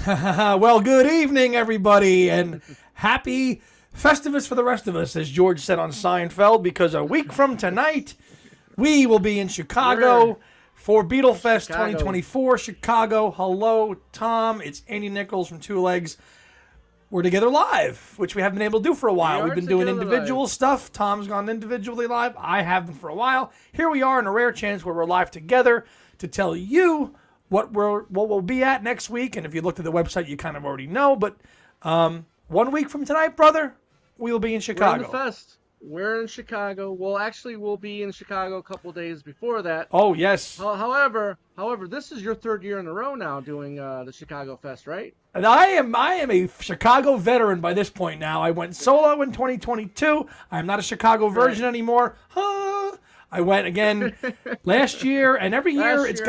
Well, good evening, everybody, and happy Festivus for the rest of us, as George said on Seinfeld, because a week from tonight, we will be in Chicago for Beatlefest 2024. Chicago. Hello, Tom. It's Andy Nichols from Two Legs. We're together live, which we haven't been able to do for a while. We've been doing individual stuff. Tom's gone individually live. I haven't for a while. Here we are in a rare chance where we're live together to tell you what we'll be at next week. And if you looked at the website, you kind of already know. But 1 week from tonight, brother, we will be in Chicago. We're in the fest. We're in Chicago. Well, actually, we'll be in Chicago a couple days before that. Oh, yes. However, this is your third year in a row now doing the Chicago Fest, right? And I am a Chicago veteran by this point now. I went solo in 2022. I'm not a Chicago version anymore. I went again last year, and every year it's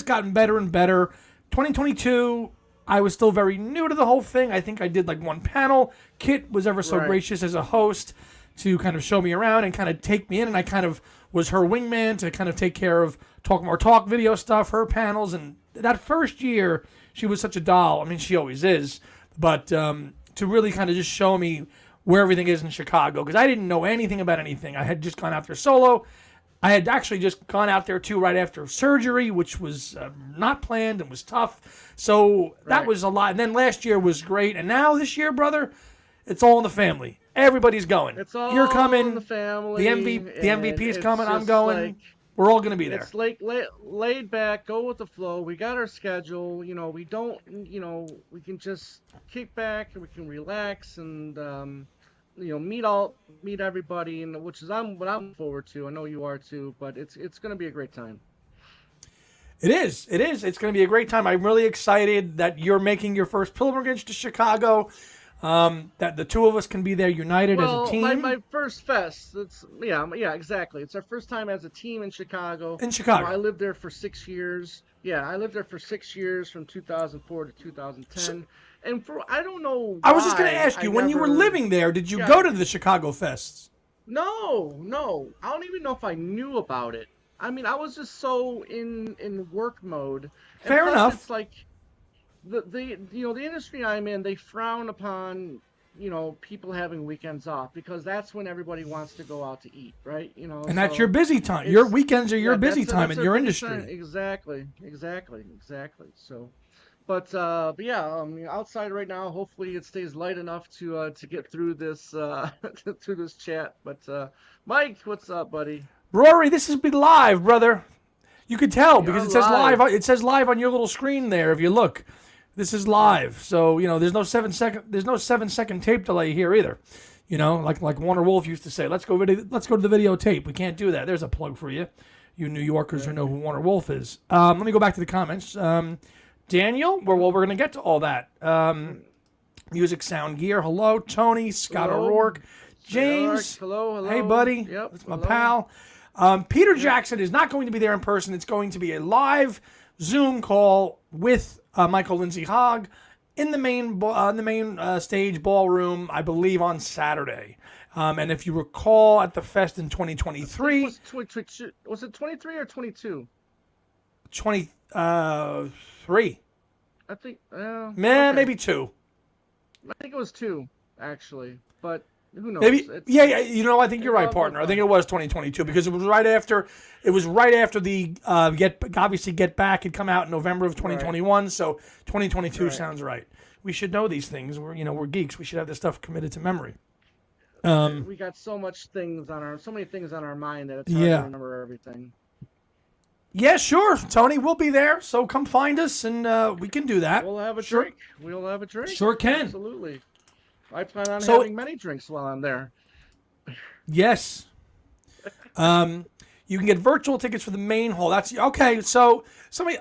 gotten better and better. 2022, I was still very new to the whole thing. I think I did like one panel. Kit was ever so gracious as a host to kind of show me around and kind of take me in, and I kind of was her wingman to kind of take care of Talk More Talk video stuff, her panels, and that first year, she was such a doll. I mean, she always is, but to really kind of just show me where everything is in Chicago, because I didn't know anything about anything. I had just gone out there solo. I had actually just gone out there, too, right after surgery, which was not planned and was tough. So that was a lot. And then last year was great. And now this year, brother, it's all in the family. Everybody's going. It's all You're coming. in the family. The MVP is coming. I'm going. We're all going to be there. It's like laid back, go with the flow. We got our schedule. You know, we don't, we can just kick back and we can relax and, meet everybody, and which is what I'm forward to. I know you are too, but it's going to be a great time. It is. It's going to be a great time. I'm really excited that you're making your first pilgrimage to Chicago. That the two of us can be there united as a team. My first fest. Yeah, exactly. It's our first time as a team in Chicago. I lived there for 6 years. Yeah, I lived there for 6 years from 2004 to 2010. And I don't know why, I was just going to ask you, when you were living there, did you go to the Chicago Fests? No. I don't even know if I knew about it. I mean, I was just so in work mode. Fair enough. It's like the industry I'm in, they frown upon people having weekends off, because that's when everybody wants to go out to eat, right? And that's your busy time. Your weekends are your busy time in your industry. Exactly. So, but yeah, outside right now, hopefully it stays light enough to get through this through this chat. But Mike, what's up, buddy? Rory, this is be live, brother. You could tell because it says live. It says live on your little screen there. If you look, this is live. So there's no 7 second tape delay here either. Like Warner Wolf used to say, let's go to the videotape. We can't do that. There's a plug for you, you New Yorkers who know who Warner Wolf is. Let me go back to the comments. Daniel, we're going to get to all that. Music Sound Gear. Hello, Tony, Scott O'Rourke, James. Hello. Hey, buddy. Yep. That's my pal. Peter Jackson is not going to be there in person. It's going to be a live Zoom call with Michael Lindsay Hogg in the main stage ballroom, I believe, on Saturday. And if you recall, at the fest in 2023, was it 23 or 22? 23. I think. Maybe 2. I think it was 2, actually, but. Who knows? Maybe, yeah. I think you're right, partner. I think it was 2022 because it was right after the Get Back had come out in November of 2021. Right. So 2022 sounds right. We should know these things. We're geeks. We should have this stuff committed to memory. We got so many things on our mind that it's hard to remember everything. Yeah, sure, Tony. We'll be there. So come find us, and we can do that. We'll have a drink. We'll have a drink. Sure can. Absolutely. I plan on having many drinks while I'm there. Yes. You can get virtual tickets for the main hall. That's okay. So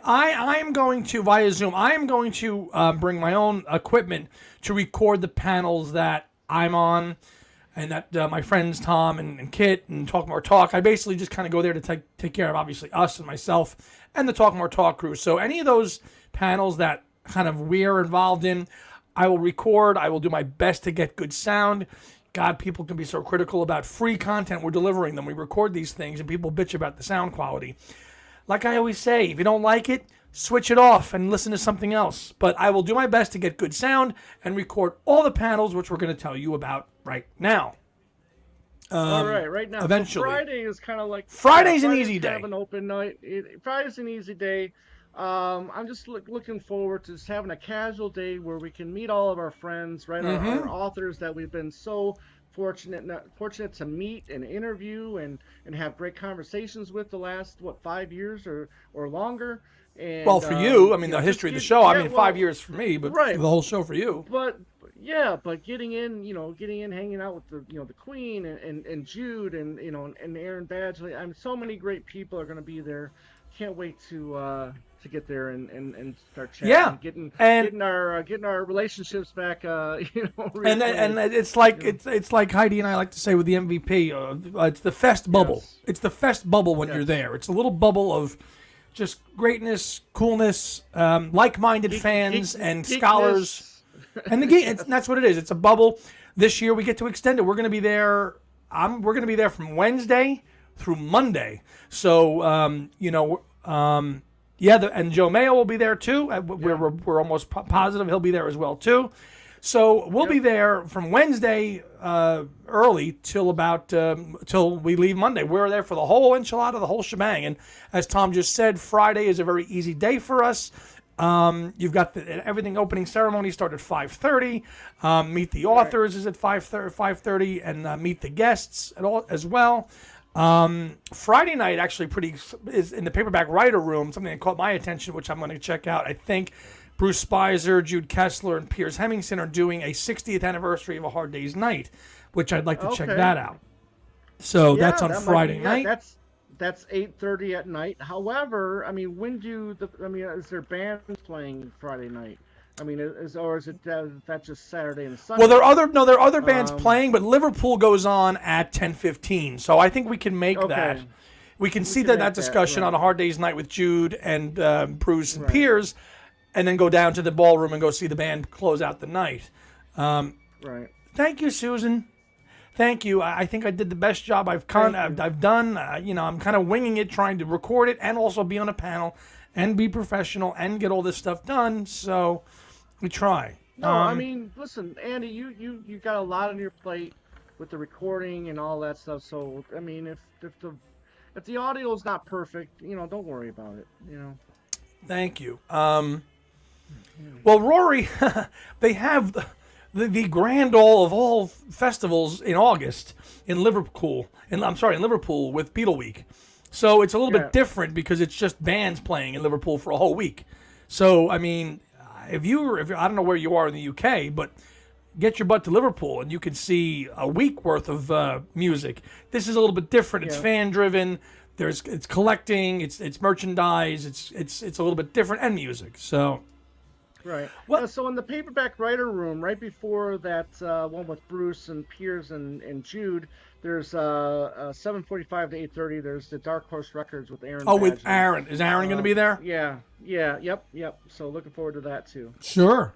I am going to, via Zoom, I am going to bring my own equipment to record the panels that I'm on, and that my friends Tom and Kit and Talk More Talk. I basically just kind of go there to take care of, obviously, us and myself and the Talk More Talk crew. So any of those panels that kind of we're involved in, I will record. I will do my best to get good sound. God, people can be so critical about free content we're delivering them. We record these things and people bitch about the sound quality. like I always say, if you don't like it, switch it off and listen to something else. But I will do my best to get good sound and record all the panels, which we're going to tell you about right now. All right now. Eventually. So Friday is kind of like Friday's an easy day. Kind of an open night. Friday's an easy day. I'm just looking forward to just having a casual day where we can meet all of our friends, right? Our authors that we've been so fortunate to meet and interview and have great conversations with the last 5 years or longer. And, well, for you, I mean, the history of the show. I mean, 5 years for me, but right. the whole show for you. But getting in, hanging out with the Queen and Jude and and Aaron Badgley. So many great people are going to be there. Can't wait to get there and start chatting. Yeah, getting our relationships back. And it's like it's like Heidi and I like to say with the MVP. It's the fest bubble. Yes. It's the fest bubble when you're there. It's a little bubble of just greatness, coolness, like-minded fans and scholars, and that's what it is. It's a bubble. This year we get to extend it. We're going to be there. We're going to be there from Wednesday through Monday. So and Joe Mayo will be there too. We're almost positive he'll be there as well too. So we'll be there from Wednesday early till we leave Monday. We're there for the whole enchilada, the whole shebang. And as Tom just said, Friday is a very easy day for us. You've got everything. Opening ceremony start at 5:30. Meet the authors is at 5:30, and meet the guests as well. Friday night actually is in the paperback writer room. Something that caught my attention, which I'm going to check out. I think Bruce Spicer, Jude Kessler, and Piers Hemmingson are doing a 60th anniversary of A Hard Day's Night, which I'd like to check that out. So that's on Friday night. That's 8:30 at night. However, I mean, is there bands playing Friday night? I mean, is it that just Saturday and Sunday? Well, there are other bands playing, but Liverpool goes on at 10:15. So I think we can make that. We can see that discussion on A Hard Day's Night with Jude and Bruce and Piers, and then go down to the ballroom and go see the band close out the night. Right. Thank you, Susan. Thank you. I think I did the best job I've done. I'm kind of winging it, trying to record it and also be on a panel and be professional and get all this stuff done. So we try. No, I mean, listen, Andy, you got a lot on your plate with the recording and all that stuff. So I mean, if the audio is not perfect, don't worry about it. Thank you. Well, Rory, they have the grand of all festivals in August in Liverpool. In Liverpool with Beatle Week. So it's a little bit different because it's just bands playing in Liverpool for a whole week. So I mean, if I don't know where you are in the UK, but get your butt to Liverpool and you can see a week worth of music. This is a little bit different. It's fan driven. It's collecting. It's merchandise. It's a little bit different, and music. So. Right. Well, so in the paperback writer room, right before that one with Bruce and Piers and Jude, there's 7:45 to 8:30. There's the Dark Horse Records with Aaron. With Aaron. Is Aaron going to be there? Yeah. Yep. So looking forward to that too. Sure.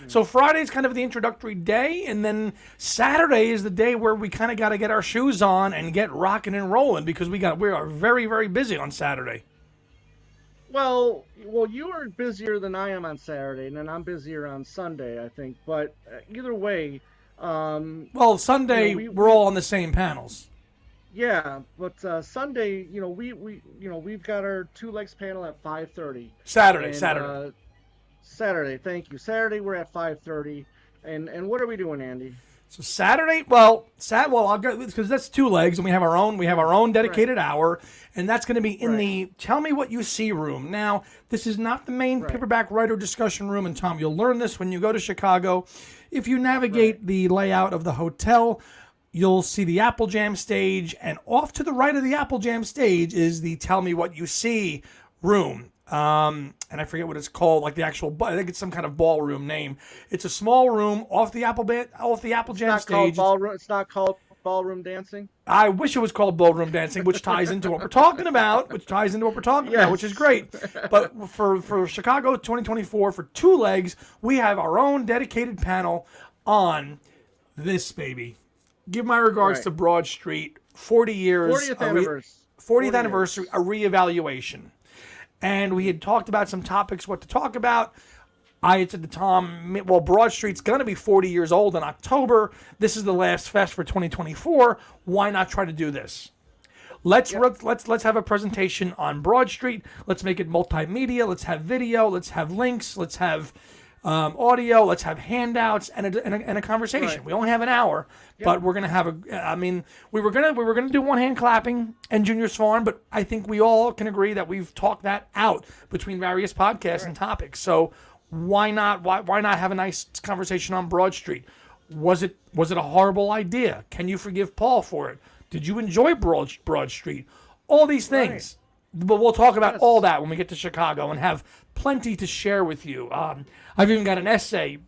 So Friday's kind of the introductory day, and then Saturday is the day where we kind of got to get our shoes on and get rocking and rolling because we are very, very busy on Saturday. Well, you are busier than I am on Saturday, and then I'm busier on Sunday, I think. But either way, Sunday we're all on the same panels. Yeah, but Sunday, we've got our Two Legs panel at 5:30. Saturday. Thank you. Saturday we're at 5:30, and what are we doing, Andy? So Saturday, I'll go because that's Two Legs, and we have our own dedicated hour, and that's going to be in the Tell Me What You See room. Now, this is not the main paperback writer discussion room, and Tom, you'll learn this when you go to Chicago. If you navigate the layout of the hotel, you'll see the Apple Jam stage, and off to the right of the Apple Jam stage is the Tell Me What You See room. And I forget what it's called, like the actual, I think it's some kind of ballroom name. It's a small room off the Apple Jam stage. It's not called ballroom dancing. I wish it was called ballroom dancing, which ties into what we're talking about, which is great. But for Chicago 2024, for Two Legs, we have our own dedicated panel on this baby. Give my regards to Broad Street. 40 years. 40th anniversary. 40th anniversary, a reevaluation. And we had talked about some topics, what to talk about. I had said to Tom, well, Broad Street's going to be 40 years old in October. This is the last fest for 2024. Why not try to do this? Let's have a presentation on Broad Street. Let's make it multimedia. Let's have video. Let's have links. Let's have audio. Let's have handouts and a conversation. Right. We only have an hour, but we're gonna have we were gonna do one hand clapping and Junior Swan, but I think we all can agree that we've talked that out between various podcasts and topics. So why not have a nice conversation on Broad Street? Was it a horrible idea? Can you forgive Paul for it? Did you enjoy Broad Street? All these things. Right. But we'll talk about all that when we get to Chicago and have plenty to share with you. I've even got an essay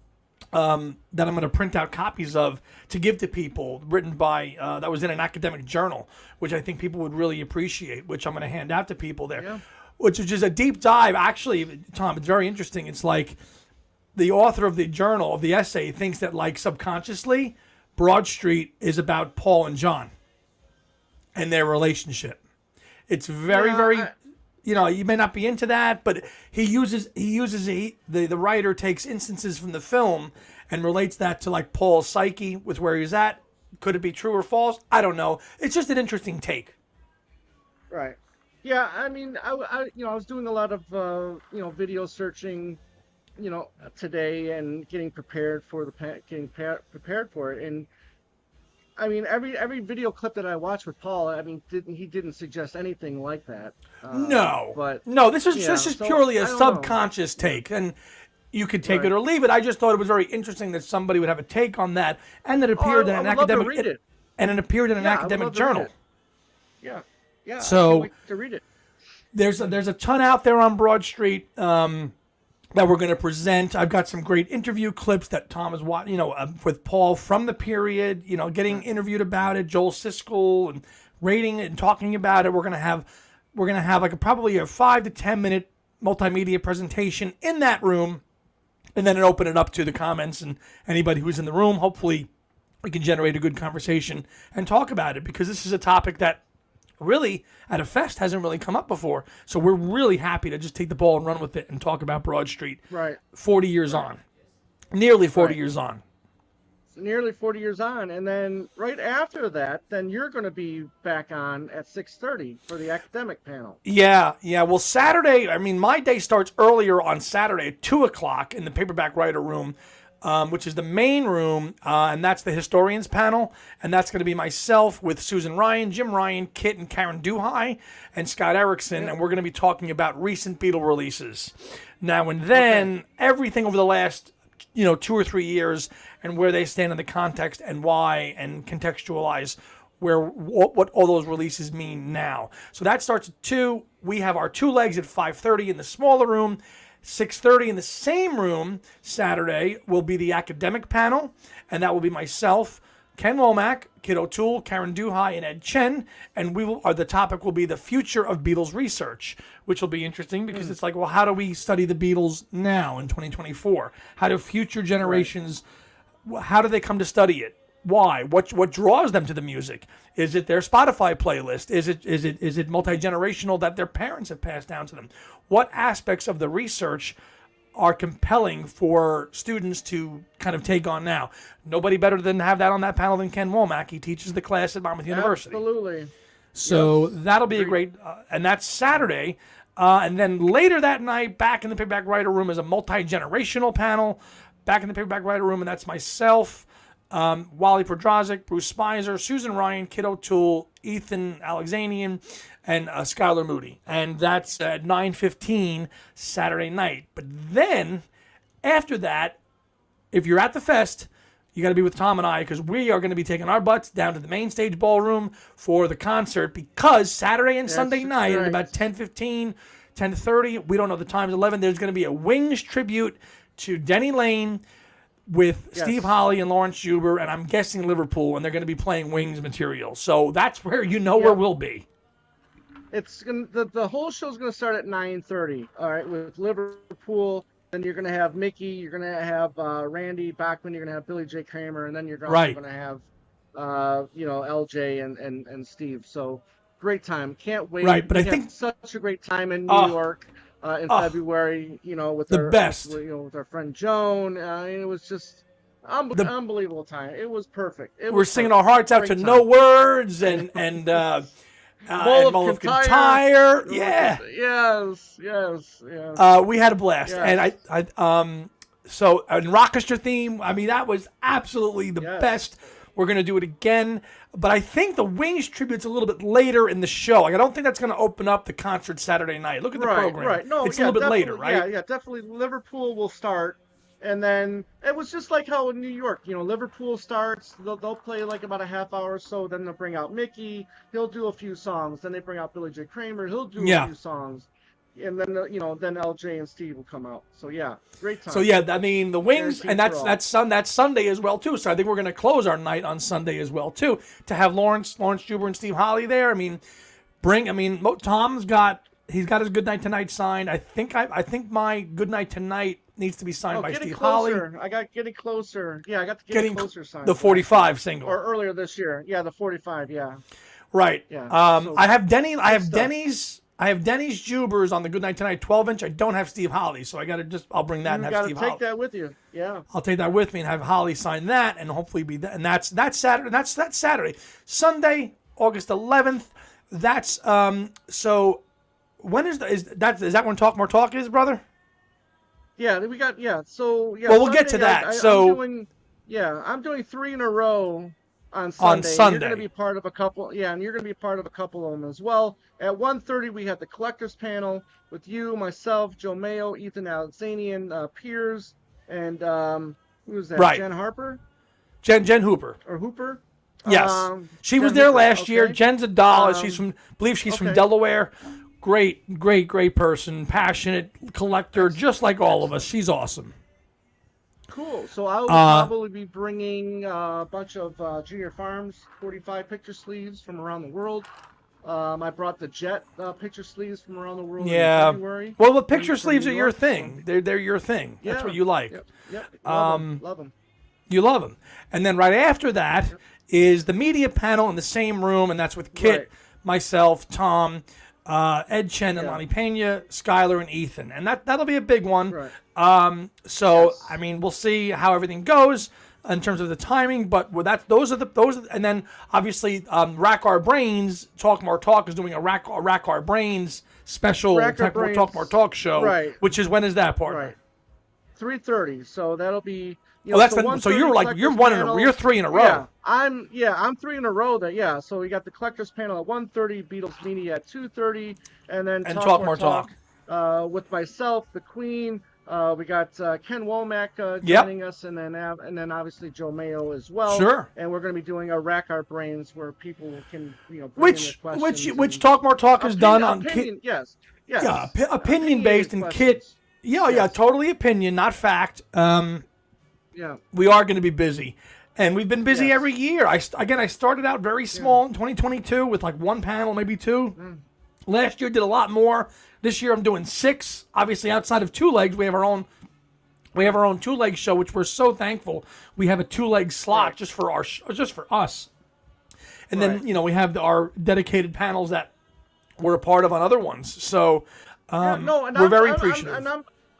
that I'm going to print out copies of to give to people, written by, that was in an academic journal, which I think people would really appreciate, which I'm going to hand out to people there. Yeah. Which is just a deep dive. Actually, Tom, it's very interesting. It's like the author of the journal, of the essay, thinks that like subconsciously, Broad Street is about Paul and John and their relationship. It's very, you may not be into that, but the writer takes instances from the film and relates that to like Paul's psyche with where he's at. Could it be true or false? I don't know. It's just an interesting take. Right. Yeah. I mean, I was doing a lot of, video searching, today and getting prepared for prepared for it. And I mean, every video clip that I watched with Paul, I mean, he didn't suggest anything like that. This is purely a subconscious take, and you could take it or leave it. I just thought it was very interesting that somebody would have a take on that, and that appeared in an academic and it appeared in an academic journal. Yeah. So I can't wait to read it. There's a ton out there on Broad Street. That we're going to present. I've got some great interview clips that Tom has watched, with Paul from the period, getting interviewed about it, Joel Siskel, and rating it and talking about it. We're going to have like probably a 5 to 10 minute multimedia presentation in that room, and then open it up to the comments and anybody who's in the room. Hopefully we can generate a good conversation and talk about it, because this is a topic that really at a fest hasn't really come up before. So we're really happy to just take the ball and run with it and talk about Broad Street. Right. 40 years on. Nearly 40 years on. So nearly 40 years on. And then right after that, then you're going to be back on at 6:30 for the academic panel. Yeah. Well, Saturday, my day starts earlier on Saturday at 2 o'clock in the Paperback Writer Room, which is the main room, and that's the historians panel, and that's going to be myself with Susan Ryan, Jim Ryan, Kit and Karen Duhigh, and Scott Erickson, and we're going to be talking about recent Beatle releases. Now and then, everything over the last 2 or 3 years, and where they stand in the context and why, and contextualize what all those releases mean now. So that starts at 2. We have our 2 legs at 5:30 in the smaller room. 6:30 in the same room Saturday will be the academic panel, and that will be myself, Ken Womack, Kit O'Toole, Karen Duhigh, and Ed Chen, and the topic will be the future of Beatles research, which will be interesting because it's like, well, how do we study the Beatles now in 2024? How do future generations, how do they come to study it? Why? What draws them to the music? Is it their Spotify playlist? Is it multi-generational that their parents have passed down to them? What aspects of the research are compelling for students to kind of take on now? Nobody better than have that on that panel than Ken Womack. He teaches the class at Monmouth University. Absolutely. So that'll be a great, and that's Saturday. And then later that night, back in the Paperback Writer Room is a multi-generational panel. Back in the Paperback Writer Room, and that's myself, Wally Podrazik, Bruce Spicer, Susan Ryan, Kit O'Toole, Ethan Alexanian, and Skylar Moody. And that's at 9:15 Saturday night. But then, after that, if you're at the fest, you got to be with Tom and I, because we are going to be taking our butts down to the main stage ballroom for the concert, because Saturday and Sunday night at about 10:15, 10:30, we don't know the times, 11, there's going to be a Wings tribute to Denny Lane with Steve Holley and Lawrence Juber, and I'm guessing Liverpool, and they're going to be playing Wings material. So that's where where we'll be. It's the whole show's going to start at 9:30. All right, with Liverpool. Then you're going to have Mickey. You're going to have Randy Bachman. You're going to have Billy J. Kramer, and then you're also going to have LJ and Steve. So great time. Can't wait. Right, but we I had think such a great time in New York in February. With the best. with our friend Joan. It was just The unbelievable time. It was perfect. It We're was singing perfect. our hearts out to Great No time. Words and Mull of Mull of Kintyre. Kintyre. Yeah. Yes. We had a blast. And Yes. So an Rockestra theme, I mean, that was absolutely the Yes. best. We're going to do it again. But I think the Wings tribute's a little bit later in the show. Like, I don't think that's going to open up the concert Saturday night. Look at the program. Right. No, it's a little bit later, right? Yeah, definitely. Liverpool will start, and then it was just like how in New York, Liverpool starts. They'll play like about a half hour or so. Then they'll bring out Mickey. He'll do a few songs. Then they bring out Billy J. Kramer. He'll do a few songs, and then then LJ and Steve will come out. So yeah, great time. So yeah, I mean the Wings, and that's Sunday as well too. So I think we're going to close our night on Sunday as well too, to have Lawrence Juber and Steve Holly there. I mean, Tom's got his Good Night Tonight signed. I think my Good Night Tonight needs to be signed by Steve Holly. I got Getting Closer. Yeah, I got the Getting Closer signed. The 45 single. Or earlier this year. Yeah, the 45. Yeah. Right. Yeah. I have Denny's Jubers on the Good Night Tonight 12-inch. I don't have Steve Holly, so I'll bring that and have Steve Holly. You got to take that with you. Yeah. I'll take that with me and have Holly sign that, and hopefully be that. And that's Saturday. That's Saturday. Sunday, August 11th. That's so. When is that when Talk More Talk is, brother? Yeah, we got So yeah. Well, we'll get to that. I'm doing 3 in a row on Sunday. You're going to be part of a couple. Yeah, and you're going to be part of a couple of them as well. At 1:30, we have the collectors panel with you, myself, Joe Mayo, Ethan Alexanian, Piers, and who's that? Right. Jen Harper. Jen Hooper. Or Hooper. Yes, she was there last year. Jen's a doll. She's from Delaware. Great person, passionate collector, just like all of us. She's awesome. Cool. So I will probably be bringing a bunch of Junior Farms 45 picture sleeves from around the world. I brought the Jet picture sleeves from around the world in February. Well, the picture sleeves are your thing. They're your thing. That's what you like. Yep. Love them. You love them. And then right after that is the media panel in the same room, and that's with Kit, myself, Tom, Ed Chen and Lonnie Pena, Skylar and Ethan. And that'll be a big one. Right. I mean, we'll see how everything goes in terms of the timing, but those are and then obviously Rack Our Brains, Talk More Talk is doing a Rack Our Brains special Talk More Talk show, which is, when is that, partner? Right. 3:30. So that'll be so you're 3 in a row. Yeah, I'm 3 in a row there. Yeah, so we got the collectors panel at 1:30, Beatles Media at 2:30, and then Talk More Talk with myself, the Queen. We got Ken Womack joining us, and then obviously Joe Mayo as well. Sure. And we're going to be doing a Rack Our Brains where people can bring in their questions. Which Talk More Talk is done on opinion. Yes. Yeah, opinion based, and Kit. Yeah, totally opinion, not fact. We are going to be busy, and we've been busy every year. I started out very small in 2022 with like 1 panel, maybe 2. Last year did a lot more. This year I'm doing 6. Obviously, outside of 2 legs, we have our own 2-leg show, which we're so thankful. We have a 2-leg slot just for us, and then we have our dedicated panels that we're a part of on other ones. So we're very appreciative.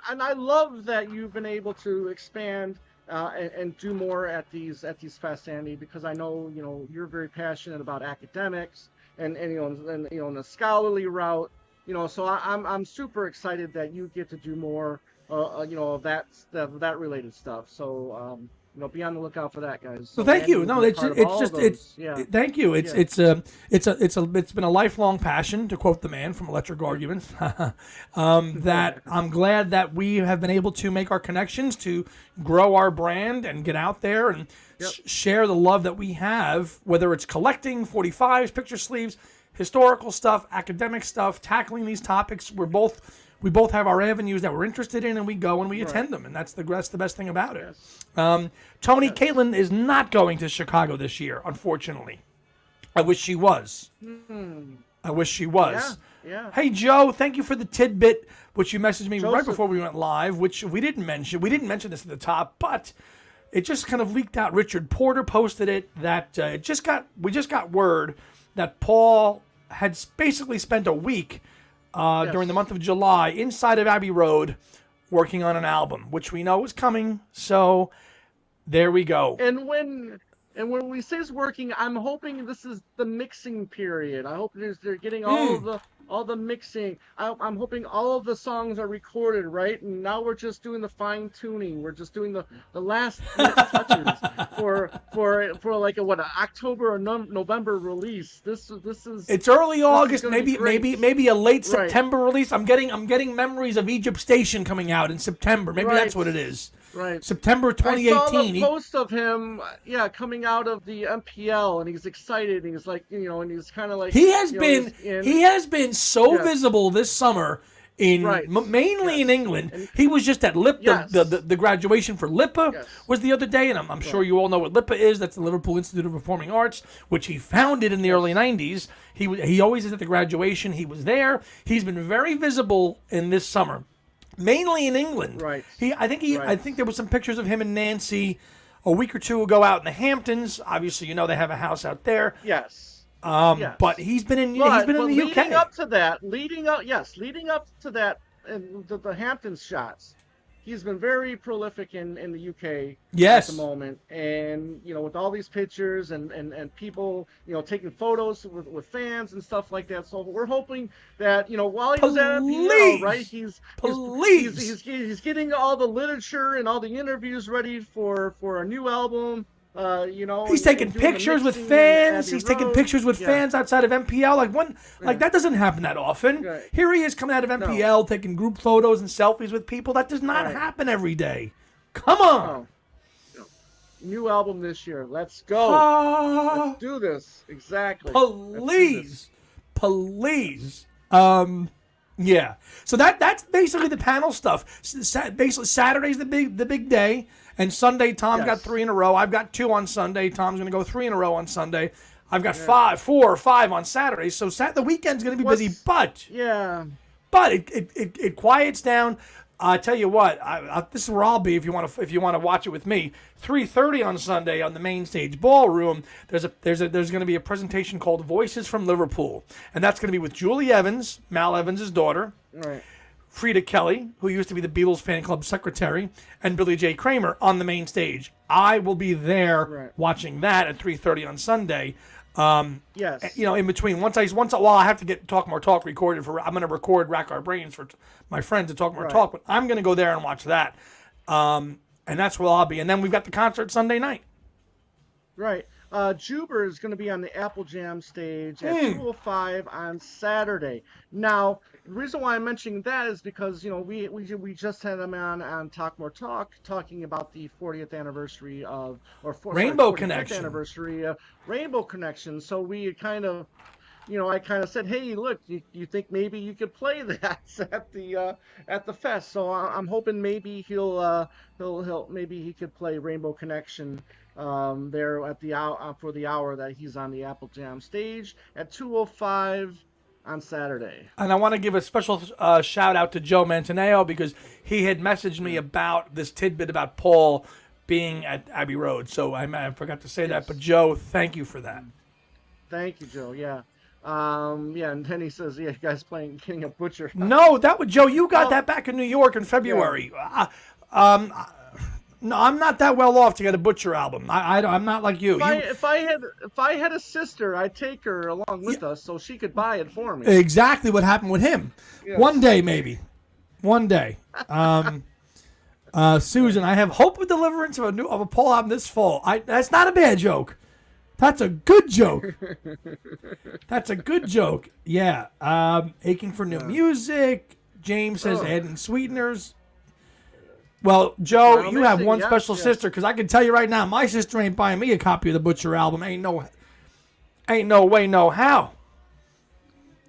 And I love that you've been able to expand and do more at these fests, Andy, because I know you're very passionate about academics and in the scholarly route. So I'm super excited that you get to do more, of that related stuff. So, be on the lookout for that, guys. So thank you. No, thank you. It's been a lifelong passion, to quote the man from Electric Arguments. That I'm glad that we have been able to make our connections to grow our brand and get out there and share the love that we have, whether it's collecting 45s, picture sleeves, historical stuff, academic stuff, tackling these topics. We both have our avenues that we're interested in, and we go and we attend them, and that's the best thing about it. Tony, Caitlin is not going to Chicago this year, unfortunately. I wish she was. Yeah. Hey, Joe, thank you for the tidbit, which you messaged me right before we went live, which we didn't mention. We didn't mention this at the top, but it just kind of leaked out. Richard Porter posted it that we just got word that Paul had basically spent a week during the month of July inside of Abbey Road working on an album, which we know is coming. So there we go. And when we say it's working, I'm hoping this is the mixing period. I hope they're getting all the mixing. I'm hoping all of the songs are recorded, right? And now we're just doing the fine tuning. We're just doing the last touches for like an October or November release. This is. It's early August, maybe a late September release. I'm getting memories of Egypt Station coming out in September. Maybe that's what it is. Right. September 2018. I saw the post of him, coming out of the MPL, and he's excited. And he's like, and he's kind of like he has been so visible this summer mainly in England. And he was just at LIPA. The graduation for LIPA was the other day, and I'm sure you all know what LIPA is. That's the Liverpool Institute of Performing Arts, which he founded in the early 90s. He always is at the graduation. He was there. He's been very visible in this summer. Mainly in England. Right. I think there was some pictures of him and Nancy a week or two ago out in the Hamptons. Obviously, they have a house out there. Yes. But he's been in the UK. Leading up to that, and the Hamptons shots, he's been very prolific in the UK at the moment. And, with all these pictures and people, taking photos with fans and stuff like that. So we're hoping that, while he was at MPL, right, he's getting all the literature and all the interviews ready for a new album. He's taking pictures with fans. He's taking pictures with fans outside of MPL. That doesn't happen that often. Right. Here he is coming out of MPL, taking group photos and selfies with people. That does not happen every day. Come on. No. New album this year. Let's go. Let's do this. Exactly. Please. Yeah. So that's basically the panel stuff. Basically, Saturday's the big day. And Sunday, Tom's got 3 in a row. I've got 2 on Sunday. Tom's going to go 3 in a row on Sunday. I've got 4 or 5 on Saturday. So the weekend's going to be busy. But it quiets down. I tell you what, this is where I'll be if you want to watch it with me. 3:30 on Sunday on the main stage ballroom. There's going to be a presentation called Voices from Liverpool, and that's going to be with Julie Evans, Mal Evans' daughter. Right. Frida Kelly, who used to be the Beatles fan club secretary, and Billy J. Kramer on the main stage. I will be there watching that at 3:30 on Sunday. In between, I have to get Talk More Talk recorded I'm going to record Rack Our Brains for my friends to Talk More Talk, but I'm going to go there and watch that. And that's where I'll be. And then we've got the concert Sunday night. Right. Juber is going to be on the Apple Jam stage at 2:05 on Saturday. Now, the reason why I'm mentioning that is because, we just had him on Talk More Talk talking about the 40th anniversary of, Rainbow Connection. Anniversary of Rainbow Connection. So we kind of, I kind of said, hey, look, you think maybe you could play that at the fest? So I'm hoping maybe he'll maybe he could play Rainbow Connection there at the hour for the hour that he's on the Apple Jam stage at 2:05 on Saturday. And I want to give a special shout out to Joe Mantaneo because he had messaged me about this tidbit about Paul being at Abbey Road. So I forgot to say that, but Joe, thank you for that. Thank you, Joe. Yeah. And then he says, you guys getting a butcher. No, Joe, you got that back in New York in February. Yeah. No, I'm not that well off to get a Butcher album. I'm not like you. If I had a sister, I'd take her along with us so she could buy it for me. Exactly what happened with him. Yes. One day, maybe. One day. Susan, I have hope of deliverance of a Paul album this fall. That's not a bad joke. That's a good joke. That's a good joke. Yeah. Aching for new music. James says adding sweeteners. Well, Joe, you have one special sister, because I can tell you right now, my sister ain't buying me a copy of the Butcher album. Ain't no way, no how.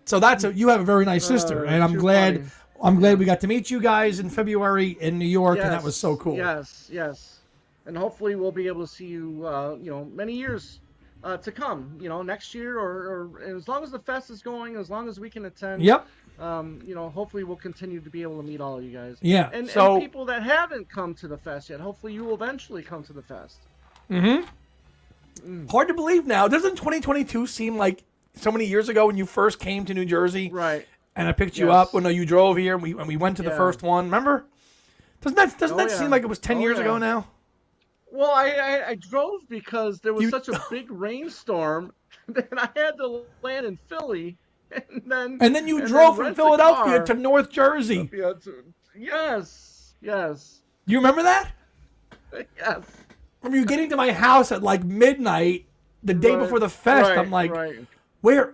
So you have a very nice sister, and I'm glad we got to meet you guys in February in New York, and that was so cool. Yes, and hopefully we'll be able to see you, many years to come. Next year, or as long as the fest is going, as long as we can attend. Yep. Hopefully we'll continue to be able to meet all of you guys. Yeah. And people that haven't come to the fest yet, hopefully you will eventually come to the fest. Mm-hmm. Hard to believe now. Doesn't 2022 seem like so many years ago when you first came to New Jersey. Right. And I picked you Yes. up. Well, no, you drove here, and we went to the first one. Remember? Doesn't that seem like it was 10 years ago now? Well, I drove because there was such a big rainstorm that I had to land in Philly, and then you drove from Philadelphia to North Jersey. Yes. You remember that? Yes. Remember you getting to my house at like midnight the day before the fest? I'm like, where?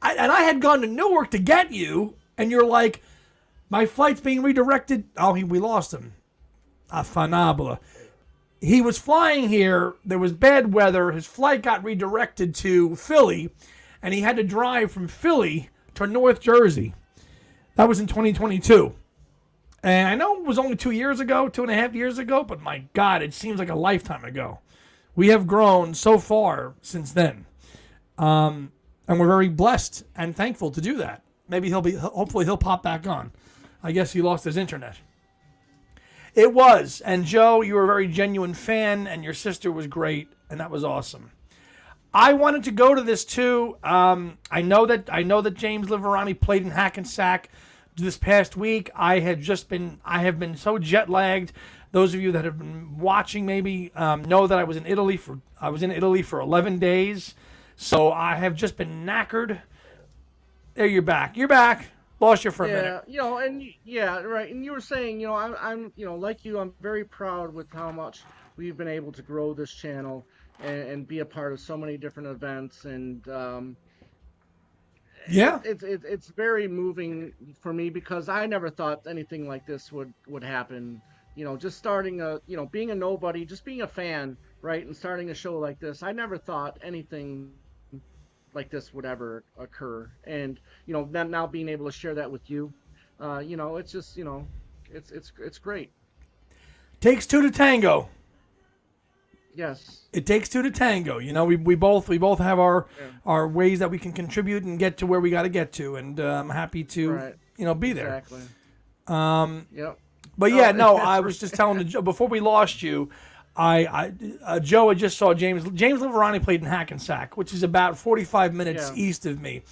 I had gone to Newark to get you, and you're like, my flight's being redirected. Oh, we lost him. Fanabla. He was flying here. There was bad weather. His flight got redirected to Philly, and he had to drive from Philly to North Jersey. That was in 2022. And I know it was only 2 years ago, 2.5 years ago, but my God, it seems like a lifetime ago. We have grown so far since then. And we're very blessed and thankful to do that. Maybe hopefully he'll pop back on. I guess he lost his internet. It was. And Joe, you were a very genuine fan, and your sister was great, and that was awesome. I wanted to go to this too. I know that James Liverani played in Hackensack this past week. I have been so jet lagged. Those of you that have been watching maybe know that I was in Italy for 11 days. So I have just been knackered. There, you're back. Lost you for a minute. Right. And you were saying, I'm like you, I'm very proud with how much we've been able to grow this channel and be a part of so many different events. And it's very moving for me because I never thought anything like this would happen. Just starting being a nobody, just being a fan, right, and starting a show like this. I never thought anything like this would ever occur, and now being able to share that with you, it's just it's great. Takes two to tango. Yes, it takes two to tango. We both have our ways that we can contribute and get to where we got to get to, and I'm happy to be there. Exactly. Yep. But I was just telling Joe before we lost you. Joe had just saw James Liverani played in Hackensack, which is about 45 minutes east of me.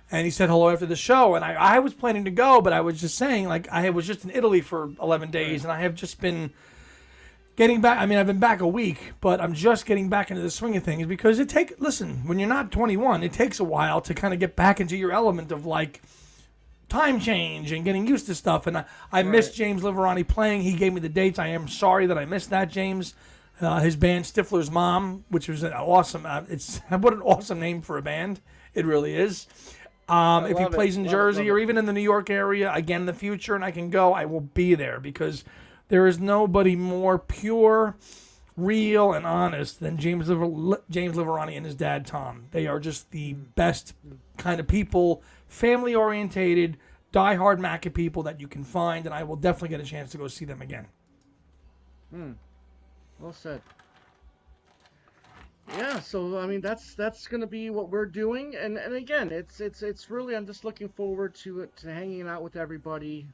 And he said hello after the show. And I was planning to go, but I was just saying, like, I was just in Italy for 11 days, and I have just been getting back. I mean, I've been back a week, but I'm just getting back into the swing of things because listen, when you're not 21, it takes a while to kind of get back into your element of, like, time change and getting used to stuff. And I missed James Liverani playing. He gave me the dates. I am sorry that I missed that, James. His band Stifler's Mom, which was an awesome. What an awesome name for a band. It really is. If he plays in Jersey or even in the New York area again in the future, and I can go, I will be there because there is nobody more pure, real, and honest than James Liverani and his dad Tom. They are just the best kind of people, family-orientated, die-hard Macca people that you can find, and I will definitely get a chance to go see them again. Well said. Yeah, so I mean that's going to be what we're doing, and again, it's really, I'm just looking forward to hanging out with everybody,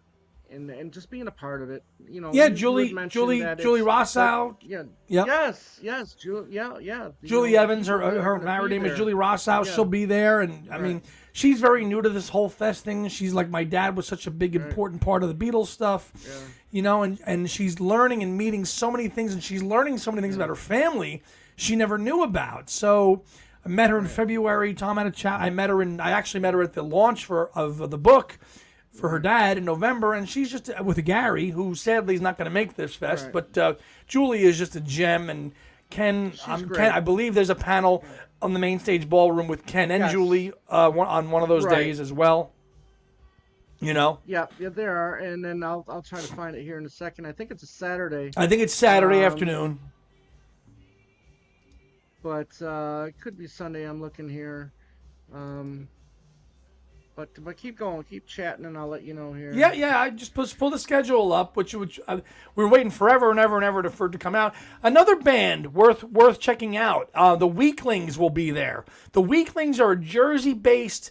and just being a part of it. Julie Rossow. Yes, Julie Evans, her married name is Julie Rossow. She'll be there, and I mean, she's very new to this whole fest thing. She's like, my dad was such a big, important part of the Beatles stuff, and she's learning and meeting so many things, and she's learning so many things about her family she never knew about. So I met her in February. Tom had a chat. I actually met her at the launch of the book for her dad in November, and she's just with Gary, who sadly is not going to make this fest, but Julie is just a gem, and Ken, I believe there's a panel on the main stage ballroom with Ken and Julie on one of those days as well. Yeah, there are, and then I'll try to find it here in a second. I think it's a Saturday. I think it's Saturday afternoon. But it could be Sunday. I'm looking here. But keep going, keep chatting, and I'll let you know here. Yeah. I just pull the schedule up, which we were waiting forever and ever for it to come out. Another band worth checking out. The Weaklings will be there. The Weaklings are a Jersey-based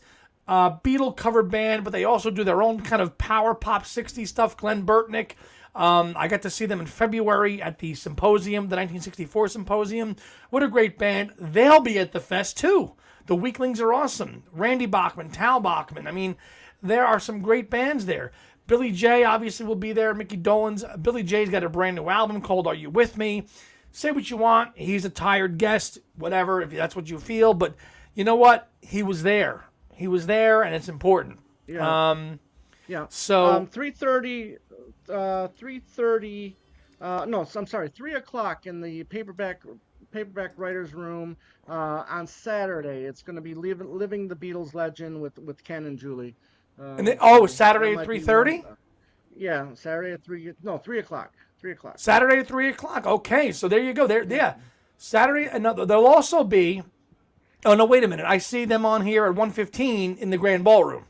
Beatle cover band, but they also do their own kind of power pop 60s stuff. Glenn Burtnick. I got to see them in February at the symposium, the 1964 symposium. What a great band. They'll be at the fest too. The Weaklings are awesome. Randy Bachman, Tal Bachman. I mean, there are some great bands there. Billy J obviously will be there. Mickey Dolenz. Billy J's got a brand new album called Are You With Me? Say what you want. He's a tired guest, whatever, if that's what you feel. But you know what? He was there. He was there, and it's important. Yeah. Yeah. So 3:30. 3:30. No, I'm sorry. 3 o'clock in the paperback writers room on Saturday. It's going to be living the Beatles legend with Ken and Julie. Saturday at 3:30. Yeah, Saturday at 3. No, 3 o'clock. 3 o'clock. Saturday at 3 o'clock. Okay, so there you go. There, yeah. Saturday. There'll also be. Oh no! Wait a minute. I see them on here at 1:15 in the Grand Ballroom.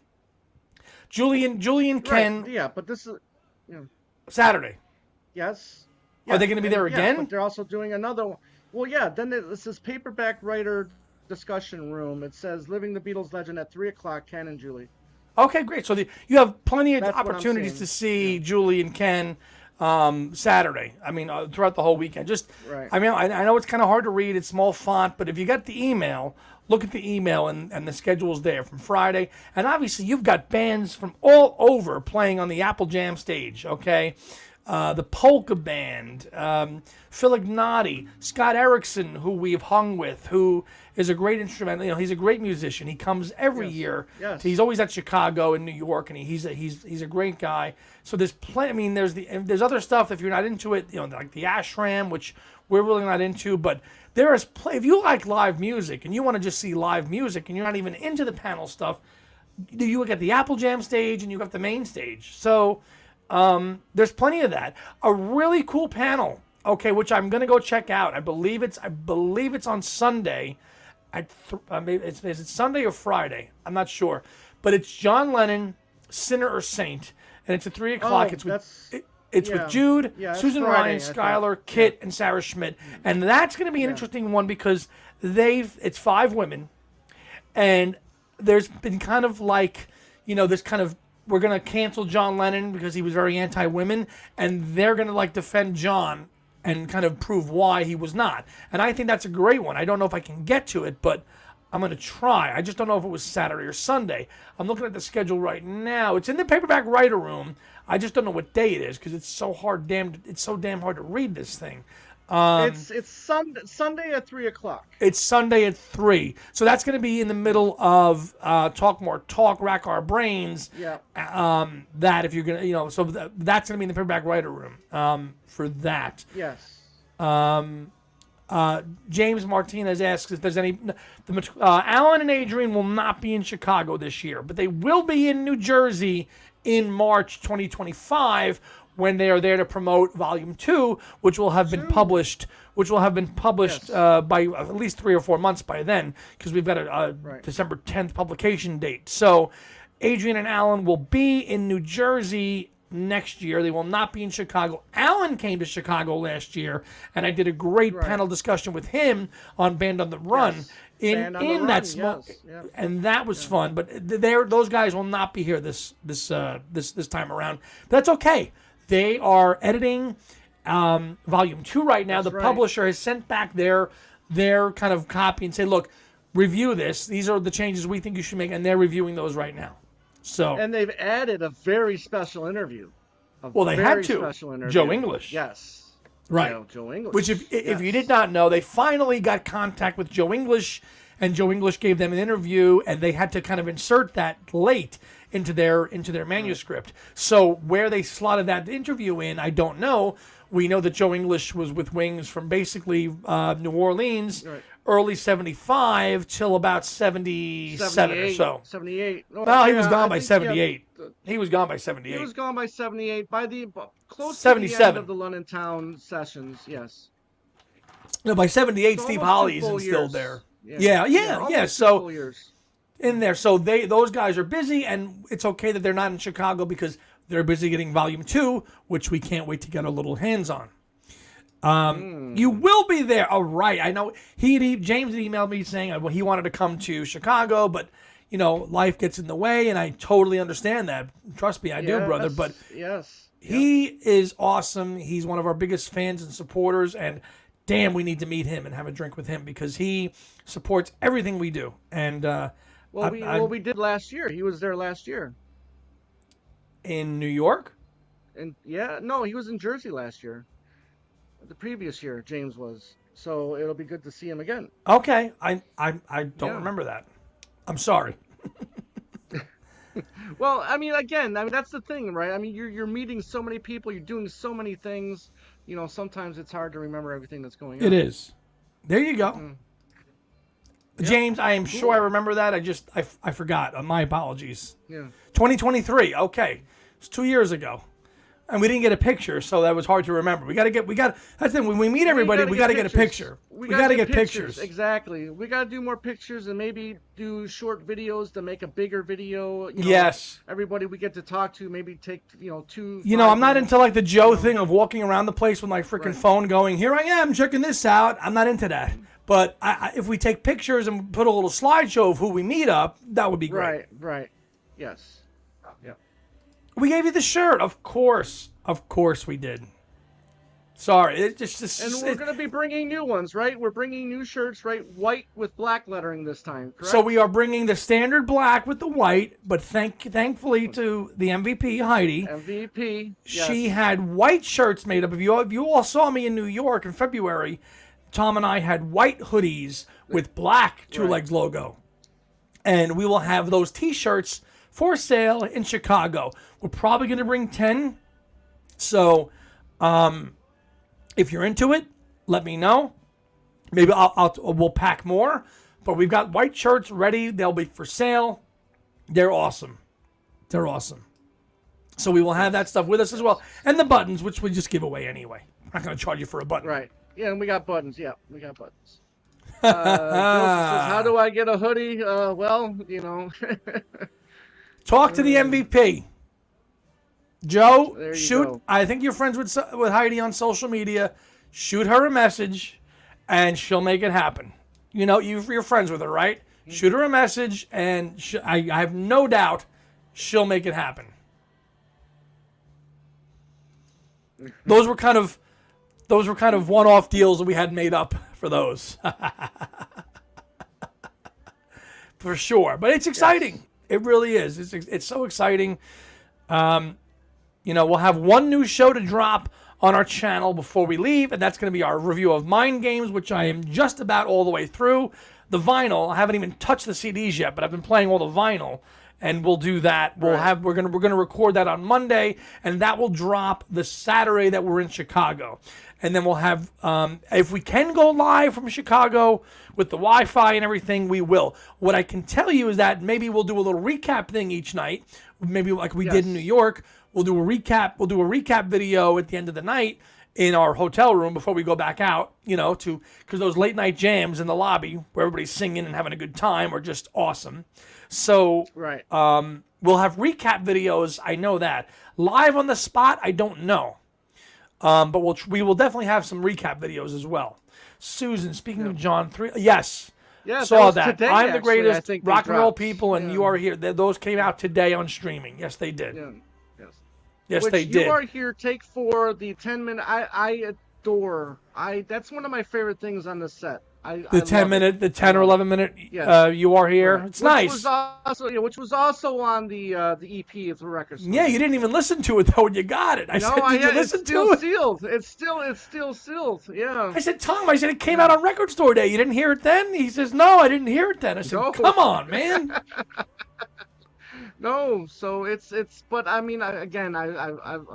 Julian, Ken. Right, yeah, but this is. Saturday. Yes. Are they going to be there again? But they're also doing another one. Well, yeah. Then this is paperback writer discussion room. It says "Living the Beatles Legend" at 3 o'clock. Ken and Julie. Okay, great. So you have plenty of That's opportunities to see Julie and Ken Saturday. I mean, throughout the whole weekend. Just, right. I mean, I know it's kind of hard to read. It's small font, but if you got the email, look at the email and the schedule's there from Friday. And obviously, you've got bands from all over playing on the Apple Jam stage. Okay. The Polka Band, Phil Ignati, Scott Erickson, who we've hung with, who is a great instrumental. You know, he's a great musician. He comes every year. Yes. He's always at Chicago and New York, and he's a great guy. So there's plenty. I mean, there's other stuff if you're not into it. You know, like the Ashram, which we're really not into. But there is if you like live music and you want to just see live music and you're not even into the panel stuff, you look at the Apple Jam stage and you got the main stage. So. There's plenty of that. A really cool panel, okay, which I'm gonna go check out. I believe it's on Sunday. Is it Sunday or Friday? I'm not sure, but it's John Lennon, Sinner or Saint, and it's at 3 o'clock. It's with Jude, Susan Friday, Ryan, Skylar, Kit, and Sarah Schmidt, and that's gonna be an interesting one because it's 5 women, and there's been kind of like this kind of. We're going to cancel John Lennon because he was very anti-women, and they're going to like defend John and kind of prove why he was not. And I think that's a great one. I don't know if I can get to it, but I'm going to try. I just don't know if it was Saturday or Sunday. I'm looking at the schedule right now. It's in the paperback writer room. I just don't know what day it is because it's so damn hard to read this thing. It's Sunday at 3 o'clock. It's Sunday at 3. So that's going to be in the middle of Talk More Talk, Rack Our Brains. Yeah. That if you're going to, so that's going to be in the paperback writer room for that. Yes. James Martinez asks if there's any. Alan and Adrian will not be in Chicago this year, but they will be in New Jersey in March 2025. When they are there to promote Volume 2, which will have been published, by at least 3 or 4 months by then, because we've got a December 10th publication date. So Adrian and Alan will be in New Jersey next year. They will not be in Chicago. Alan came to Chicago last year, and I did a great panel discussion with him on Band on the Run. Yes. And that was fun. But those guys will not be here this time around. But that's okay. They are editing Volume 2 right now. The publisher has sent back their kind of copy and say, look, review this. These are the changes we think you should make, and they're reviewing those right now. And they've added a very special interview. They had to. Joe English. Yes. Right. Joe English. Which, if you did not know, they finally got contact with Joe English, and Joe English gave them an interview, and they had to kind of insert that late into their manuscript. So where they slotted that interview in, I don't know. We know that Joe English was with Wings from basically New Orleans, early 75 till about 77 or so. 78. Well, he was gone by 78. He was gone by 78. He was gone by 78. By the close 77. to the end of the London Town sessions, yes. No, by 78, so Steve Holly is still there. Yeah. So in there, so those guys are busy, and it's okay that they're not in Chicago because they're busy getting Volume 2, which we can't wait to get our little hands on. You will be there. All right. I know James had emailed me saying he wanted to come to Chicago, but life gets in the way, and I totally understand that. Trust me, I do, brother. But yes, he is awesome. He's one of our biggest fans and supporters, and damn, we need to meet him and have a drink with him because he supports everything we do. And we did last year. He was there last year in New York. And no, he was in Jersey last year. The previous year, James was. So it'll be good to see him again. Okay, I don't remember that. I'm sorry. Well, again, that's the thing, right? You're meeting so many people, you're doing so many things. Sometimes it's hard to remember everything that's going on. It is. There you go. James, I am sure I remember that. I forgot. My apologies. Yeah. 2023. Okay, it's 2 years ago. And we didn't get a picture, so that was hard to remember. That's the thing. When we meet everybody, we got to get a picture. We got to get pictures. Exactly. We got to do more pictures and maybe do short videos to make a bigger video. Yes. Everybody we get to talk to, maybe take, 2. I'm not into like the Joe thing of walking around the place with my freaking phone going, here I am, checking this out. I'm not into that. But if we take pictures and put a little slideshow of who we meet up, that would be great. Right. Yes. We gave you the shirt, of course we did. Sorry, and we're going to be bringing new ones, right? We're bringing new shirts, right? White with black lettering this time, correct? So we are bringing the standard black with the white, but thankfully to the MVP, Heidi. MVP, yes. She had white shirts made up. If you all saw me in New York in February, Tom and I had white hoodies with black Two Legs logo. And we will have those T-shirts for sale in Chicago. We're probably going to bring 10. So, if you're into it, let me know. Maybe we'll pack more. But we've got white shirts ready. They'll be for sale. They're awesome. So we will have that stuff with us as well. And the buttons, which we just give away anyway. I'm not going to charge you for a button. Right. Yeah, and we got buttons. Yeah, we got buttons. Joseph says, how do I get a hoodie? Talk to the MVP. Joe, shoot. Go. I think you're friends with Heidi on social media. Shoot her a message, and she'll make it happen. You're friends with her, right? Shoot her a message, and I have no doubt she'll make it happen. Those were kind of one-off deals that we had made up for those. For sure. But it's exciting. Yes. It really is. It's so exciting. We'll have one new show to drop on our channel before we leave, and that's going to be our review of Mind Games, which I am just about all the way through. The vinyl, I haven't even touched the CDs yet, but I've been playing all the vinyl, and we'll do that. We're gonna record that on Monday, and that will drop the Saturday that we're in Chicago. And then we'll have, if we can go live from Chicago with the Wi-Fi and everything, we will. What I can tell you is that maybe we'll do a little recap thing each night, maybe like we did in New York. We'll do a recap video at the end of the night in our hotel room before we go back out, because those late night jams in the lobby where everybody's singing and having a good time are just awesome. So we'll have recap videos. I know that. Live on the spot, I don't know. But we will definitely have some recap videos as well. Susan, speaking of John 3, yes. Yeah, saw that. Today, I'm the greatest rock and roll dropped. people, and you are here. Those came out today on streaming. Yes, they did. Yeah. Yes, Which they did. You are here. Take 4, the 10-minute. I adore. That's one of my favorite things on the set. The 10 or 11 minute. You are here. Right. It's nice. Which was also on the EP of the record store. Yeah, you didn't even listen to it though when you got it. I said, did you listen to it? Sealed. It's still sealed. Yeah. I said, Tom. I said it came out on Record Store Day. You didn't hear it then? He says, no, I didn't hear it then. I said, come on, man. No, so it's but I've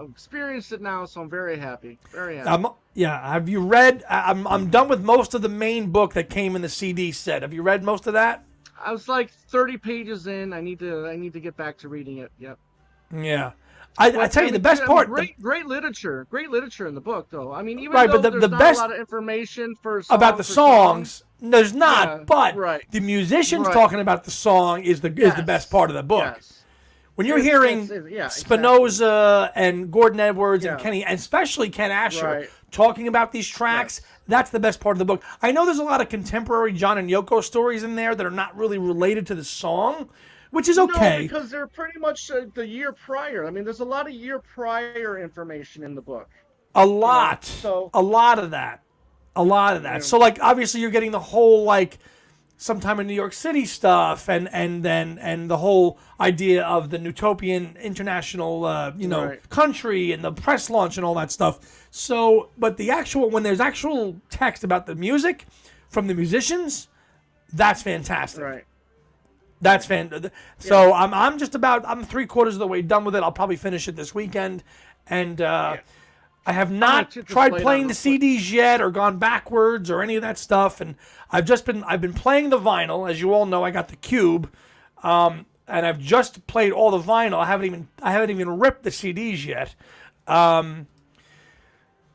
experienced it now, so I'm very happy. Very happy. Have you read? I'm done with most of the main book that came in the CD set. Have you read most of that? I was like 30 pages in. I need to get back to reading it. Yep. Yeah. I tell you the best part. Great literature in the book, though. Even though there's not a lot of information about the songs. There's not, yeah, but the musicians talking about the song is the best part of the book. Yes. When you're hearing yeah, Spinoza and Gordon Edwards and Yeah. Kenny, and especially Ken Asher, Right. talking about these tracks, that's the best part of the book. I know there's a lot of contemporary John and Yoko stories in there that are not really related to the song, which is okay. No, because they're pretty much the year prior. I mean, there's a lot of year prior information in the book. A lot. So a lot of that. A lot of that. Yeah. So, like, obviously you're getting the whole, like, sometime in New York City stuff and the whole idea of the Utopian international, Right. country and the press launch and all that stuff. So, but when there's actual text about the music from the musicians, that's fantastic. Right. That's fantastic. So I'm 3/4 of the way done with it. I'll probably finish it this weekend. And, I have not tried playing the CDs yet or gone backwards or any of that stuff, and I've been playing the vinyl. As you all know, I got the Cube, and I've just played all the vinyl. I haven't even ripped the CDs yet.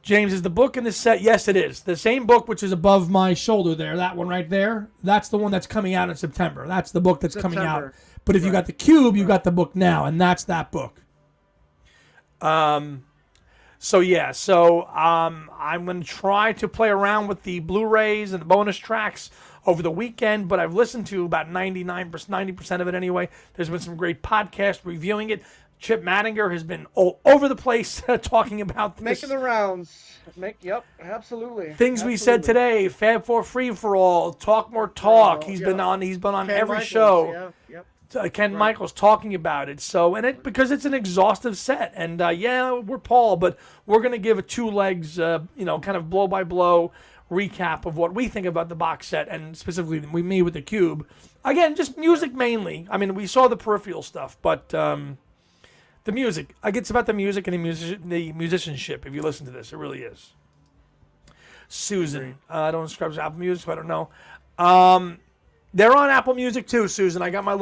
James, is the book in the set? Yes, it is. The same book which is above my shoulder there, that one right there, that's the one that's coming out in September. That's the book that's coming out. But if you got the Cube, you got the book now, and that's that book. I'm going to try to play around with the Blu-rays and the bonus tracks over the weekend, but I've listened to about 90% of it anyway. There's been some great podcasts reviewing it. Chip Mattinger has been all over the place talking about this. Making the rounds. Yep, absolutely. Things we said today, Fab Four Free for All, Talk More Talk. He's been on Ken every Michaels, show. Yeah, yep. Ken Michaels talking about it. So, because it's an exhaustive set, and we're Paul, but we're gonna give it two legs, kind of blow by blow recap of what we think about the box set, and specifically me with the Cube. Again, just music mainly. I mean, we saw the peripheral stuff, but the music. It's about the music and the musicianship. If you listen to this, it really is. Susan, I don't subscribe to Apple Music, so I don't know. They're on Apple Music too, Susan. I got my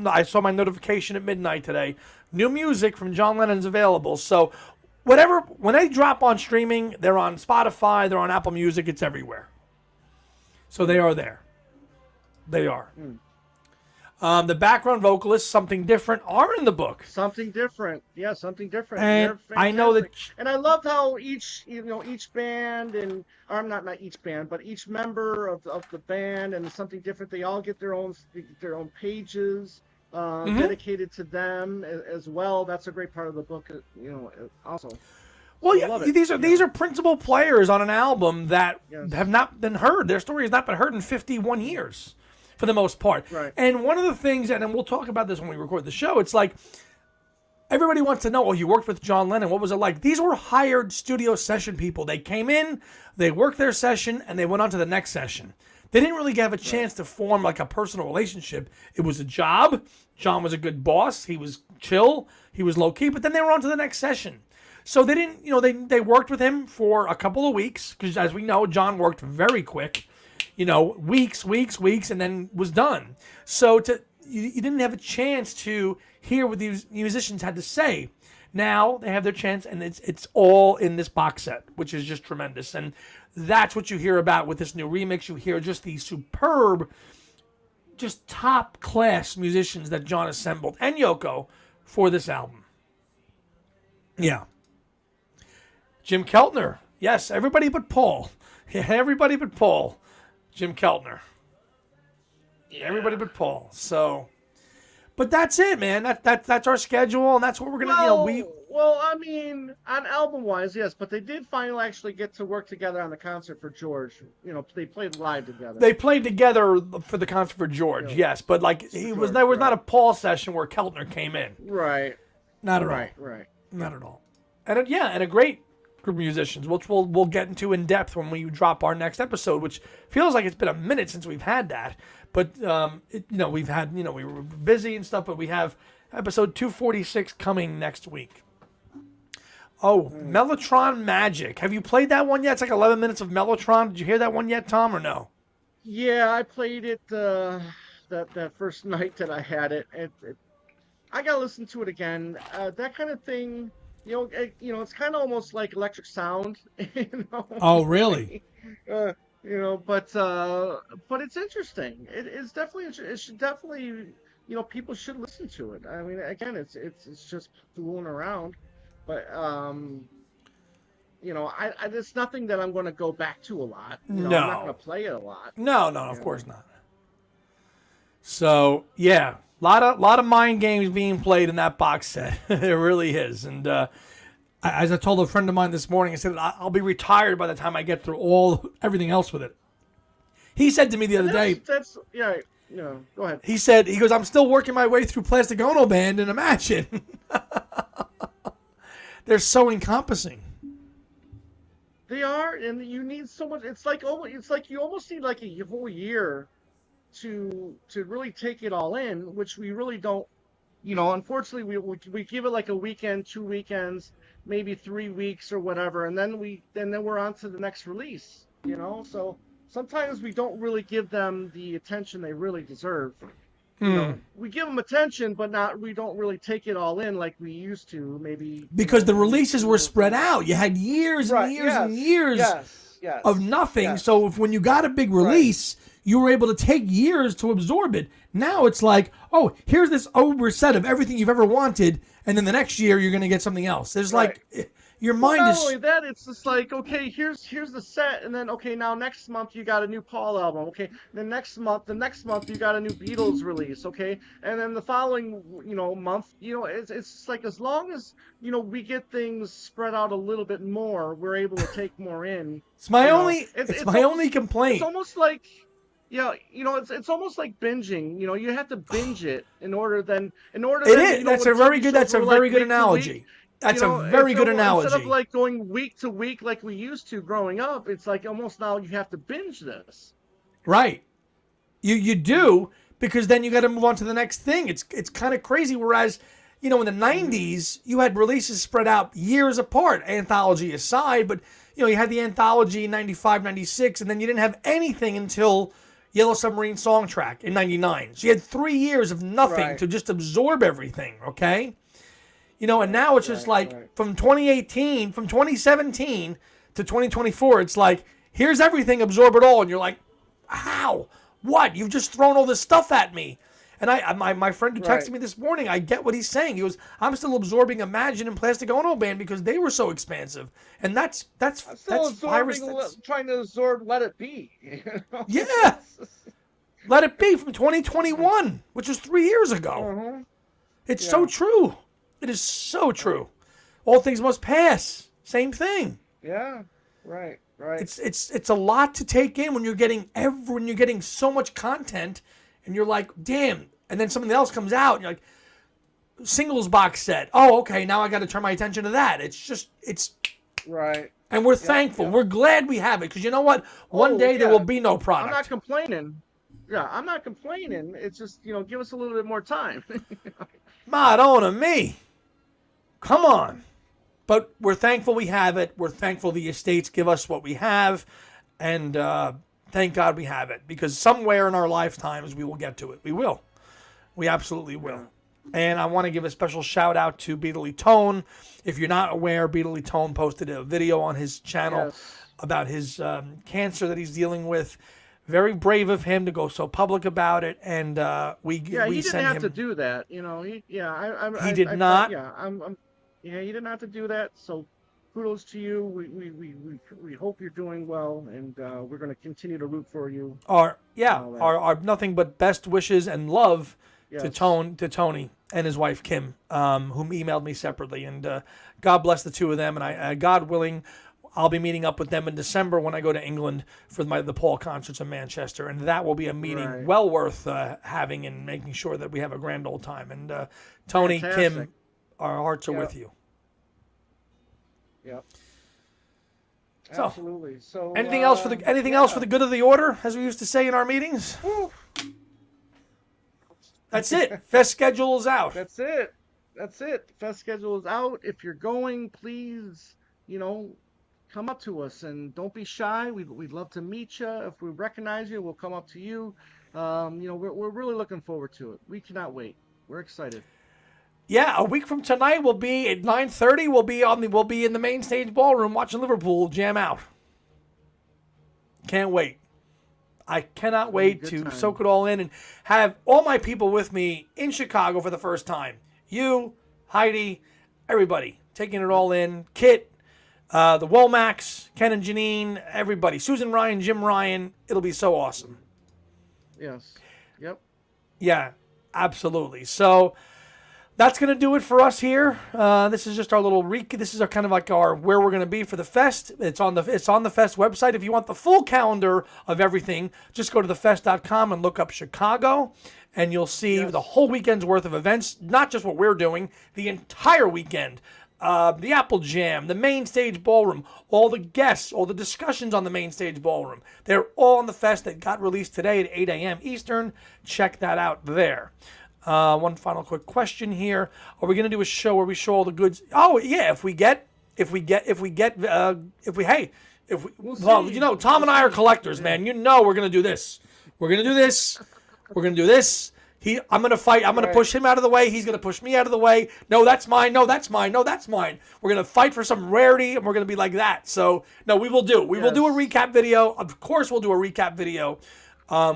I saw my notification at midnight today. New music from John Lennon's available. So, when they drop on streaming, they're on Spotify, they're on Apple Music, it's everywhere. So they are there. They are. The background vocalists, something different, are in the book. Something different. Yeah, something different. And I know that. And I loved how each band not each band, but each member of the band and something different. They all get their own pages dedicated to them as well. That's a great part of the book. Also. Well, these are principal players on an album that have not been heard. Their story has not been heard in 51 years. For the most part. Right. And one of the things, and we'll talk about this when we record the show, it's like everybody wants to know, you worked with John Lennon. What was it like? These were hired studio session people. They came in, they worked their session, and they went on to the next session. They didn't really have a chance to form like a personal relationship. It was a job. John was a good boss. He was chill. He was low key. But then they were on to the next session. So they didn't, they worked with him for a couple of weeks because, as we know, John worked very quick. Weeks, and then was done. So you didn't have a chance to hear what these musicians had to say. Now they have their chance, and it's all in this box set, which is just tremendous. And that's what you hear about with this new remix. You hear just these superb, just top-class musicians that John assembled, and Yoko, for this album. Yeah. Jim Keltner. Yes, everybody but Paul. Yeah, everybody but Paul. Jim Keltner. Yeah. Everybody but Paul. So, but that's it, man. That's our schedule, and that's what we're gonna. Well, I mean, on album-wise, yes, but they did finally actually get to work together on the concert for George. They played live together. They played together for the concert for George, yes, but there was not a Paul session where Keltner came in. Right. Not at all. Right. Not at all. And a great group of musicians, which we'll get into in depth when we drop our next episode, which feels like it's been a minute since we've had that. But we've had we were busy and stuff, but we have episode 246 coming next week. Oh, Mellotron Magic. Have you played that one yet? It's like 11 minutes of Mellotron. Did you hear that one yet, Tom, or no? Yeah, I played it that first night that I had it. I gotta listen to it again. That kind of thing. It's kind of almost like Electric Sound. Oh, really? But it's interesting. It's definitely. It should definitely people should listen to it. I mean, again, it's just fooling around, but it's nothing that I'm going to go back to a lot. I'm not going to No. play it a lot. No, of course not. So, yeah, lot of mind games being played in that box set. It really is. And as I told a friend of mine this morning, I said, I'll be retired by the time I get through everything else with it. He said to me the other day. That's yeah. Go ahead. He goes, I'm still working my way through Plastic Ono Band, and imagine. They're so encompassing. They are, and you need so much. It's like you almost need like a whole year to really take it all in, which we really don't. Unfortunately, we give it like a weekend, 2 weekends, maybe 3 weeks or whatever, and then we're on to the next release. So sometimes we don't really give them the attention they really deserve. We give them attention, but we don't really take it all in like we used to, maybe. Because the releases were spread out. You had years and years and years of nothing. Yes. So when you got a big release, you were able to take years to absorb it. Now it's like, oh, here's this overset of everything you've ever wanted, and then the next year you're going to get something else. There's like, your mind not is... Not only that, it's just like, okay, here's the set, and then, okay, now next month you got a new Paul album, okay, the next month you got a new Beatles release, okay, and then the following, month, it's just like, as long as, we get things spread out a little bit more, we're able to take more in. It's my only complaint. It's almost like... Yeah, it's almost like binging. You have to binge it in order. It is. That's a very good analogy. That's a very good analogy. Instead of like going week to week like we used to growing up, it's like almost now you have to binge this. Right. You do, because then you got to move on to the next thing. It's kind of crazy. Whereas, in the 90s, you had releases spread out years apart, anthology aside, but you had the anthology in 95, 96, and then you didn't have anything until Yellow Submarine Songtrack in 99. So you had 3 years of nothing to just absorb everything, okay? And now it's just from 2017 to 2024, it's like, here's everything, absorb it all. And you're like, how? What? You've just thrown all this stuff at me. And my friend who texted me this morning, I get what he's saying. He goes, I'm still absorbing Imagine and Plastic Ono Band because they were so expansive. And that's virus. Trying to absorb Let It Be. Yeah. Let It Be from 2021, which was 3 years ago. It's so true. It is so true. All things must pass. Same thing. Yeah. Right. It's a lot to take in when you're getting so much content. And you're like, damn. And then something else comes out. And you're like, singles box set. Oh, okay. Now I got to turn my attention to that. It's. Right. And we're thankful. Yeah. We're glad we have it. Because you know what? One day there will be no product. I'm not complaining. Yeah, I'm not complaining. It's just, give us a little bit more time. Madonna me. Come on. But we're thankful we have it. We're thankful the estates give us what we have. And, thank God we have it, because somewhere in our lifetimes we will get to it. We will. We absolutely will. And I want to give a special shout out to Beatley Tone. If you're not aware, Beatley Tone posted a video on his channel about his cancer that he's dealing with. Very brave of him to go so public about it. And he didn't have to do that. He did not. He didn't have to do that. So kudos to you. We hope you're doing well, and we're going to continue to root for you. Our nothing but best wishes and love to Tony and his wife Kim, whom emailed me separately. And God bless the two of them. And God willing, I'll be meeting up with them in December when I go to England for the Paul concerts in Manchester, and that will be a meeting well worth having and making sure that we have a grand old time. And Tony, Fantastic. Kim, our hearts are with you. Yep. So, absolutely. So anything else for the good of the order, as we used to say in our meetings? Woo. That's it. Fest schedule is out. That's it. Fest schedule is out. If you're going, please, come up to us and don't be shy. We'd love to meet you. If we recognize you, we'll come up to you. We're really looking forward to it. We cannot wait. We're excited. Yeah, a week from tonight we'll be at 9:30. We'll be in the main stage ballroom watching Liverpool jam out. Can't wait. I cannot It'll be a wait good to time. soak it all in and have all my people with me in Chicago for the first time. You, Heidi, everybody taking it all in. Kit, the Womacs, Ken and Janine, everybody. Susan Ryan, Jim Ryan. It'll be so awesome. Yes. Yep. Yeah, absolutely. So that's going to do it for us here. This is just our little This is our kind of like our where we're going to be for the fest. It's on the fest website. If you want the full calendar of everything, just go to thefest.com and look up Chicago, and you'll see the whole weekend's worth of events. Not just what we're doing, the entire weekend. The Apple Jam, the main stage ballroom, all the guests, all the discussions on the main stage ballroom. They're all on the fest that got released today at 8 a.m. Eastern. Check that out there. One final quick question here. Are we going to do a show where we show all the goods? Oh, yeah, well, you know, Tom and I are collectors, man. You know we're going to do this. We're going to do this. We're going to do this. I'm going to fight. I'm going to push him out of the way. He's going to push me out of the way. No, that's mine. No, that's mine. No, that's mine. We're going to fight for some rarity, and we're going to be like that. So, no, we will do. We will do a recap video. Of course, we'll do a recap video,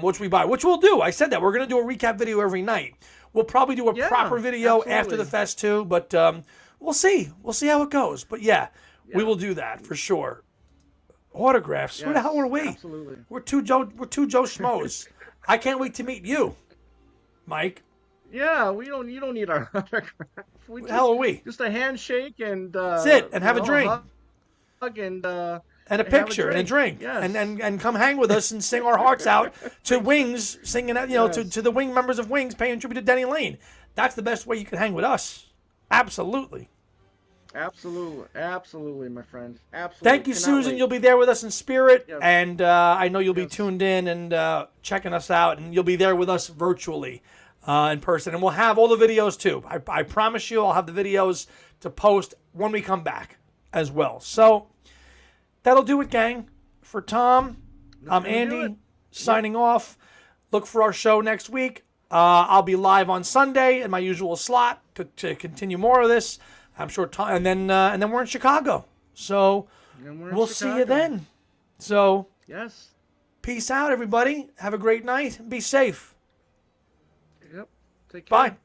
which we buy, which we'll do. I said that. We're going to do a recap video every night. We'll probably do a proper video after the fest, too. But we'll see. We'll see how it goes. But, yeah, we will do that for sure. Autographs. Who the hell are we? Absolutely. We're two Joe Schmoes. I can't wait to meet you, Mike. Yeah, you don't need our autograph. Who the hell are we? Just a handshake and sit and have a drink. Hug and a picture and a drink. Yes. And come hang with us and sing our hearts out to Wings, singing to the Wing members of Wings, paying tribute to Denny Lane. That's the best way you can hang with us. Absolutely. Absolutely, my friend. Absolutely. Thank you, Susan. You'll be there with us in spirit, Yes. and I know you'll be tuned in and checking us out, and you'll be there with us virtually in person, and we'll have all the videos too. I promise you, I'll have the videos to post when we come back as well. So that'll do it, gang. For Tom, I'm Andy, signing off. Look for our show next week. I'll be live on Sunday in my usual slot to continue more of this. I'm sure Tom, and then we're in Chicago. So we'll see you then. So yes. Peace out, everybody. Have a great night. Be safe. Yep. Take care. Bye.